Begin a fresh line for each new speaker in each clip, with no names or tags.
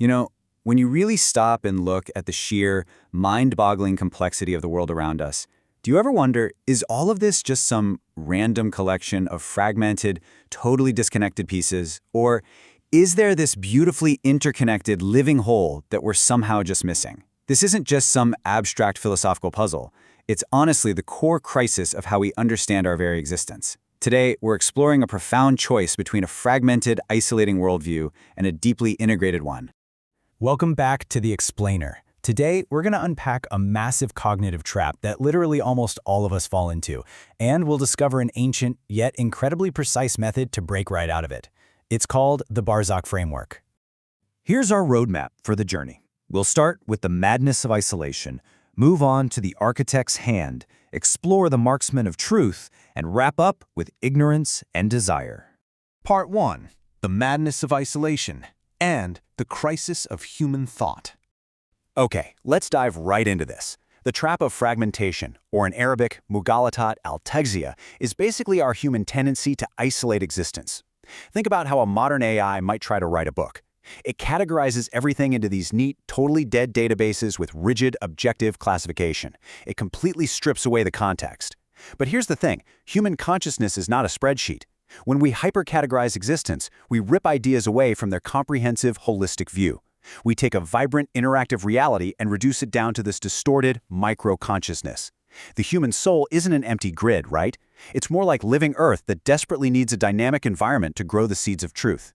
You know, when you really stop and look at the sheer, mind-boggling complexity of the world around us, do you ever wonder, is all of this just some random collection of fragmented, totally disconnected pieces? Or is there this beautifully interconnected living whole that we're somehow just missing? This isn't just some abstract philosophical puzzle. It's honestly the core crisis of how we understand our very existence. Today, we're exploring a profound choice between a fragmented, isolating worldview and a deeply integrated one.
Welcome back to The Explainer. Today, we're going to unpack a massive cognitive trap that literally almost all of us fall into, and we'll discover an ancient, yet incredibly precise method to break right out of it. It's called the Barzakh Framework.
Here's our roadmap for the journey. We'll start with the madness of isolation, move on to the architect's hand, explore the marksman of truth, and wrap up with ignorance and desire.
Part 1. The madness of isolation and the crisis of human thought. Okay, let's dive right into this. The trap of fragmentation, or in Arabic, mughalatat al-tajziya, is basically our human tendency to isolate existence. Think about how a modern AI might try to write a book. It categorizes everything into these neat, totally dead databases with rigid, objective classification. It completely strips away the context. But here's the thing, human consciousness is not a spreadsheet. When we hyper-categorize existence, we rip ideas away from their comprehensive, holistic view. We take a vibrant, interactive reality and reduce it down to this distorted, micro-consciousness. The human soul isn't an empty grid, right? It's more like living Earth that desperately needs a dynamic environment to grow the seeds of truth.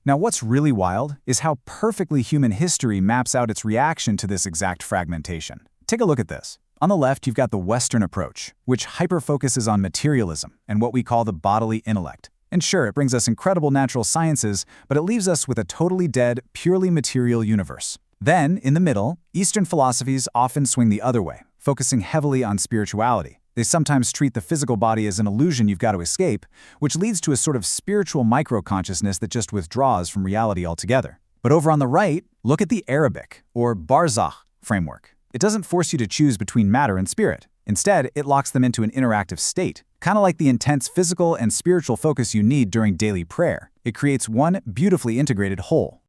Now, what's really wild is how perfectly human history maps out its reaction to this exact fragmentation. Take a look at this. On the left, you've got the Western approach, which hyper-focuses on materialism and what we call the bodily intellect. And sure, it brings us incredible natural sciences, but it leaves us with a totally dead, purely material universe. Then, in the middle, Eastern philosophies often swing the other way, focusing heavily on spirituality. They sometimes treat the physical body as an illusion you've got to escape, which leads to a sort of spiritual micro-consciousness that just withdraws from reality altogether. But over on the right, look at the Arabic, or Barzakh Framework. It doesn't force you to choose between matter and spirit. Instead, it locks them into an interactive state, kind of like the intense physical and spiritual focus you need during daily prayer. It creates one beautifully integrated whole.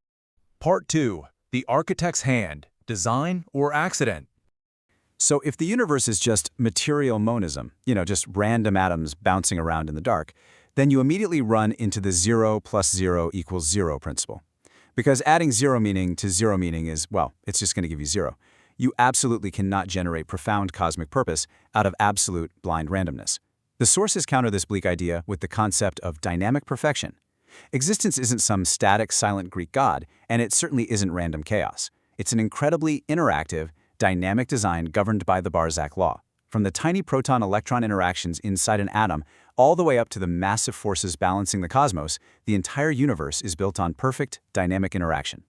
Part 2. The architect's hand, design or accident.
So if the universe is just material monism, just random atoms bouncing around in the dark, then you immediately run into the 0 plus 0 equals 0 principle. Because adding zero meaning to zero meaning is, well, it's just going to give you zero. You absolutely cannot generate profound cosmic purpose out of absolute blind randomness. The sources counter this bleak idea with the concept of dynamic perfection. Existence isn't some static, silent Greek god, and it certainly isn't random chaos. It's an incredibly interactive, dynamic design governed by the Barzakh law. From the tiny proton-electron interactions inside an atom all the way up to the massive forces balancing the cosmos, the entire universe is built on perfect, dynamic interaction.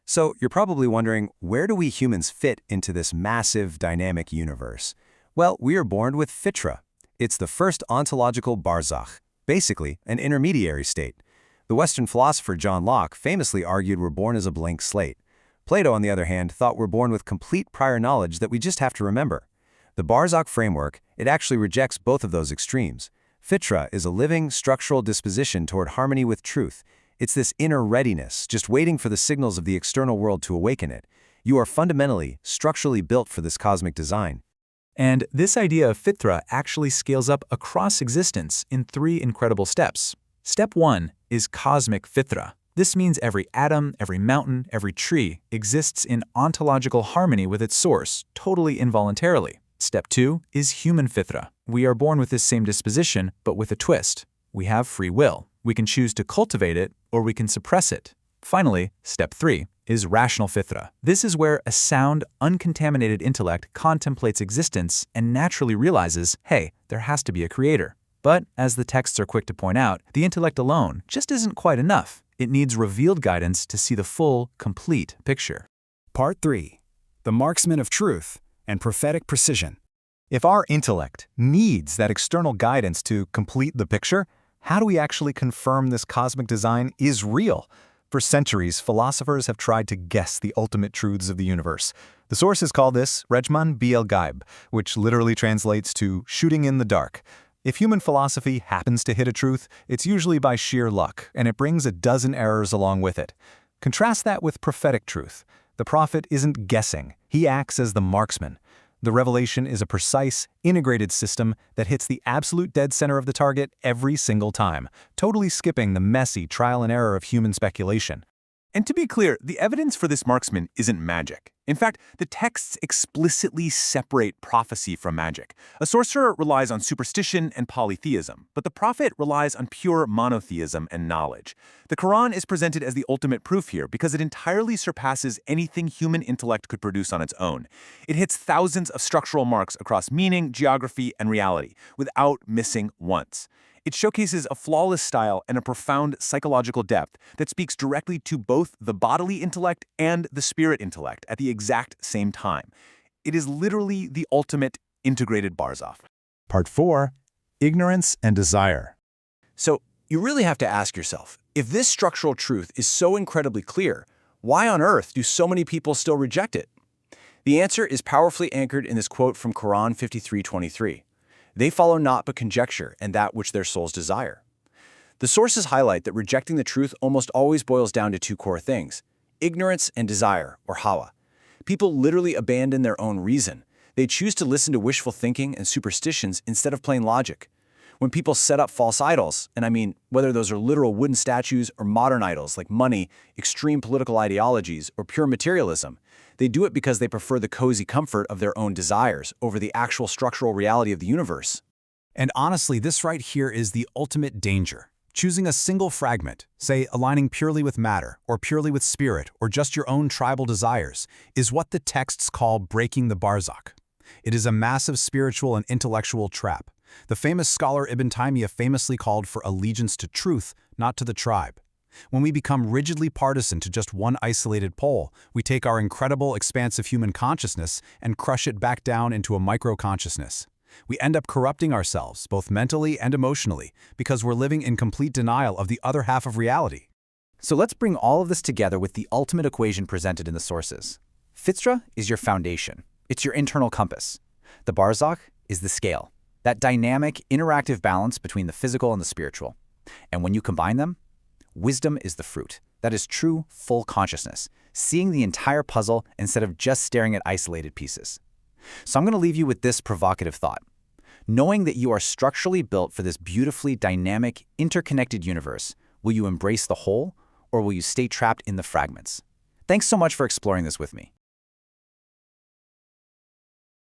So you're probably wondering, where do we humans fit into this massive, dynamic universe? Well, we are born with fitra. It's the first ontological barzakh, basically an intermediary state. The Western philosopher John Locke famously argued we're born as a blank slate. Plato, on the other hand, thought we're born with complete prior knowledge that we just have to remember. The Barzakh framework, it actually rejects both of those extremes. Fitra is a living, structural disposition toward harmony with truth. It's this inner readiness, just waiting for the signals of the external world to awaken it. You are fundamentally, structurally built for this cosmic design.
And this idea of fitra actually scales up across existence in 3 incredible steps. Step 1 is cosmic fitra. This means every atom, every mountain, every tree exists in ontological harmony with its source, totally involuntarily. Step 2 is human fitra. We are born with this same disposition, but with a twist. We have free will. We can choose to cultivate it, or we can suppress it. Finally, step 3 is rational fitra. This is where a sound, uncontaminated intellect contemplates existence and naturally realizes, hey, there has to be a creator. But, as the texts are quick to point out, the intellect alone just isn't quite enough. It needs revealed guidance to see the full, complete picture.
Part 3. The marksman of truth and prophetic precision. If our intellect needs that external guidance to complete the picture, how do we actually confirm this cosmic design is real? For centuries, philosophers have tried to guess the ultimate truths of the universe. The sources call this Rejman bil Gaib, which literally translates to shooting in the dark. If human philosophy happens to hit a truth, it's usually by sheer luck, and it brings a dozen errors along with it. Contrast that with prophetic truth. The prophet isn't guessing, he acts as the marksman. The revelation is a precise, integrated system that hits the absolute dead center of the target every single time, totally skipping the messy trial and error of human speculation.
And to be clear, the evidence for this marksman isn't magic. In fact, the texts explicitly separate prophecy from magic. A sorcerer relies on superstition and polytheism, but the prophet relies on pure monotheism and knowledge. The Quran is presented as the ultimate proof here because it entirely surpasses anything human intellect could produce on its own. It hits thousands of structural marks across meaning, geography, and reality, without missing once. It showcases a flawless style and a profound psychological depth that speaks directly to both the bodily intellect and the spirit intellect at the exact same time. It is literally the ultimate integrated Barzakh.
Part 4. Ignorance and Desire.
So, you really have to ask yourself, if this structural truth is so incredibly clear, why on earth do so many people still reject it? The answer is powerfully anchored in this quote from Quran 53:23. They follow not but conjecture and that which their souls desire. The sources highlight that rejecting the truth almost always boils down to two core things: ignorance and desire, or hawa. People literally abandon their own reason. They choose to listen to wishful thinking and superstitions instead of plain logic. When people set up false idols, and I mean whether those are literal wooden statues or modern idols like money, extreme political ideologies, or pure materialism, they do it because they prefer the cozy comfort of their own desires over the actual structural reality of the universe.
And honestly, this right here is the ultimate danger. Choosing a single fragment, say aligning purely with matter, or purely with spirit, or just your own tribal desires, is what the texts call breaking the Barzakh. It is a massive spiritual and intellectual trap. The famous scholar Ibn Taymiyyah famously called for allegiance to truth, not to the tribe. When we become rigidly partisan to just one isolated pole, we take our incredible, expansive human consciousness and crush it back down into a micro-consciousness. We end up corrupting ourselves, both mentally and emotionally, because we're living in complete denial of the other half of reality.
So let's bring all of this together with the ultimate equation presented in the sources. Fitra is your foundation. It's your internal compass. The Barzakh is the scale, that dynamic, interactive balance between the physical and the spiritual. And when you combine them, wisdom is the fruit. That is true, full consciousness, seeing the entire puzzle instead of just staring at isolated pieces. So I'm going to leave you with this provocative thought. Knowing that you are structurally built for this beautifully dynamic, interconnected universe, will you embrace the whole, or will you stay trapped in the fragments? Thanks so much for exploring this with me.